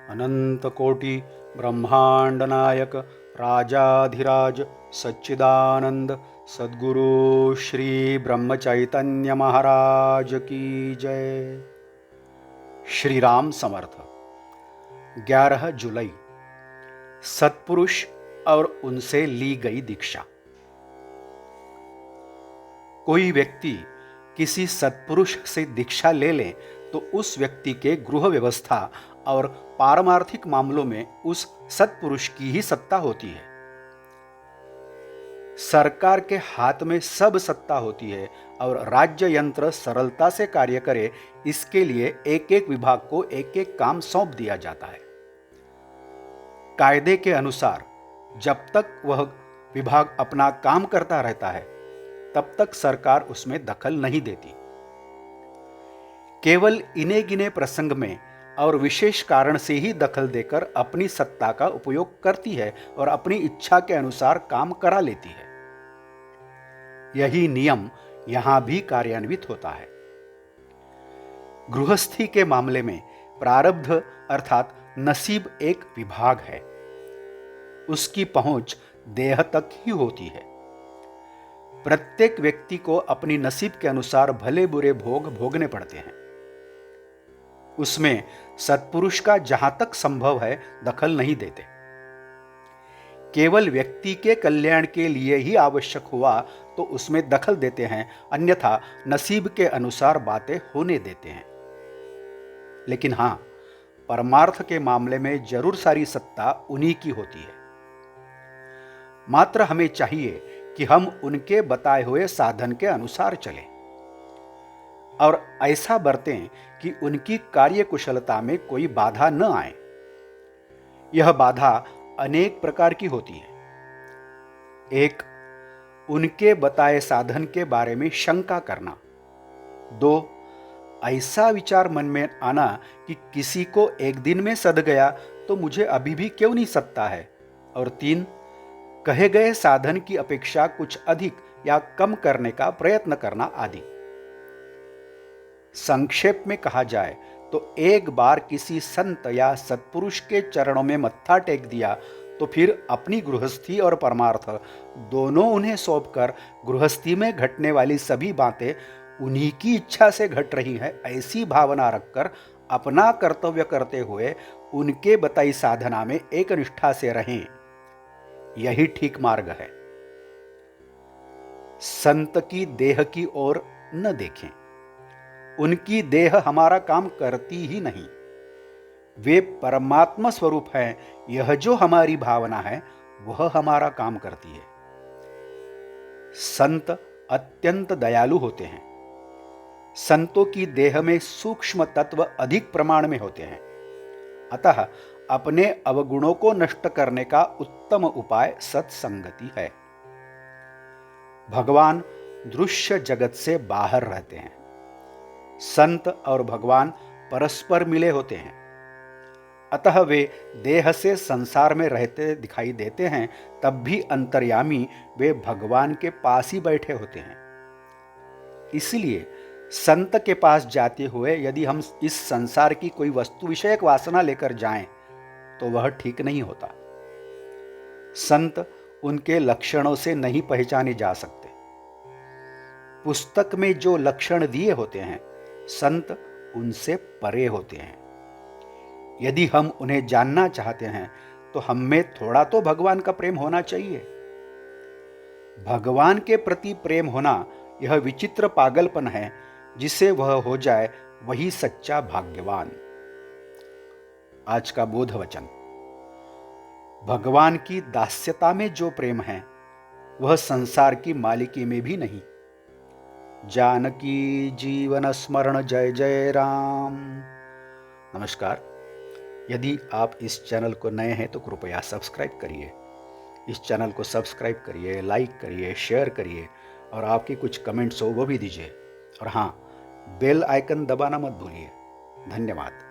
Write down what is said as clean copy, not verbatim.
अनंत कोटि ब्रह्मांड नायक राजाधिराज सच्चिदानंद सद्गुरु श्री ब्रह्म चैतन्य महाराज की जय। श्री राम समर्थ। 11 जुलाई। सत्पुरुष और उनसे ली गई दीक्षा। कोई व्यक्ति किसी सत्पुरुष से दीक्षा ले ले तो उस व्यक्ति के गृह व्यवस्था और पारमार्थिक मामलों में उस सत्पुरुष की ही सत्ता होती है। सरकार के हाथ में सब सत्ता होती है और राज्य यंत्र सरलता से कार्य करे, इसके लिए एक एक विभाग को एक एक काम सौंप दिया जाता है। कायदे के अनुसार जब तक वह विभाग अपना काम करता रहता है तब तक सरकार उसमें दखल नहीं देती। केवल इने गिने प्रसंग में और विशेष कारण से ही दखल देकर अपनी सत्ता का उपयोग करती है और अपनी इच्छा के अनुसार काम करा लेती है। यही नियम यहां भी कार्यान्वित होता है। गृहस्थी के मामले में प्रारब्ध अर्थात नसीब एक विभाग है। उसकी पहुंच देह तक ही होती है। प्रत्येक व्यक्ति को अपनी नसीब के अनुसार भले बुरे भोग भोगने पड़ते हैं। उसमें सत्पुरुष का जहां तक संभव है दखल नहीं देते। केवल व्यक्ति के कल्याण के लिए ही आवश्यक हुआ तो उसमें दखल देते हैं, अन्यथा नसीब के अनुसार बातें होने देते हैं। लेकिन हां, परमार्थ के मामले में जरूर सारी सत्ता उन्हीं की होती है। मात्र हमें चाहिए कि हम उनके बताए हुए साधन के अनुसार चलें और ऐसा बरतें कि उनकी कार्यकुशलता में कोई बाधा न आए। यह बाधा अनेक प्रकार की होती है। 1. उनके बताए साधन के बारे में शंका करना। 2. ऐसा विचार मन में आना कि किसी को एक दिन में सध गया तो मुझे अभी भी क्यों नहीं सधता है। और 3. कहे गए साधन की अपेक्षा कुछ अधिक या कम करने का प्रयत्न करना आदि। संक्षेप में कहा जाए तो एक बार किसी संत या सत्पुरुष के चरणों में मत्था टेक दिया तो फिर अपनी गृहस्थी और परमार्थ दोनों उन्हें सौंपकर गृहस्थी में घटने वाली सभी बातें उन्हीं की इच्छा से घट रही है, ऐसी भावना रखकर अपना कर्तव्य करते हुए उनके बताई साधना में एक निष्ठा से रहें। यही ठीक मार्ग है। संत की देह की ओर न देखें। उनकी देह हमारा काम करती ही नहीं। वे परमात्मा स्वरूप हैं। यह जो हमारी भावना है वह हमारा काम करती है। संत अत्यंत दयालु होते हैं। संतों की देह में सूक्ष्म तत्व अधिक प्रमाण में होते हैं। अतः अपने अवगुणों को नष्ट करने का उत्तम उपाय सत्संगति है। भगवान दृश्य जगत से बाहर रहते हैं। संत और भगवान परस्पर मिले होते हैं। अतः वे देह से संसार में रहते दिखाई देते हैं, तब भी अंतर्यामी वे भगवान के पास ही बैठे होते हैं। इसलिए संत के पास जाते हुए यदि हम इस संसार की कोई वस्तु विषयक वासना लेकर जाएं तो वह ठीक नहीं होता। संत उनके लक्षणों से नहीं पहचाने जा सकते। पुस्तक में जो लक्षण दिए होते हैं संत उनसे परे होते हैं। यदि हम उन्हें जानना चाहते हैं तो हम में थोड़ा तो भगवान का प्रेम होना चाहिए। भगवान के प्रति प्रेम होना यह विचित्र पागलपन है, जिसे वह हो जाए वही सच्चा भाग्यवान। आज का बोध वचन। भगवान की दास्यता में जो प्रेम है वह संसार की मालिकी में भी नहीं। जानकी जीवन स्मरण जय जय राम। नमस्कार। यदि आप इस चैनल को नए हैं तो कृपया सब्सक्राइब करिए। इस चैनल को सब्सक्राइब करिए, लाइक करिए, शेयर करिए और आपके कुछ कमेंट्स हो वो भी दीजिए। और हाँ, बेल आइकन दबाना मत भूलिए। धन्यवाद।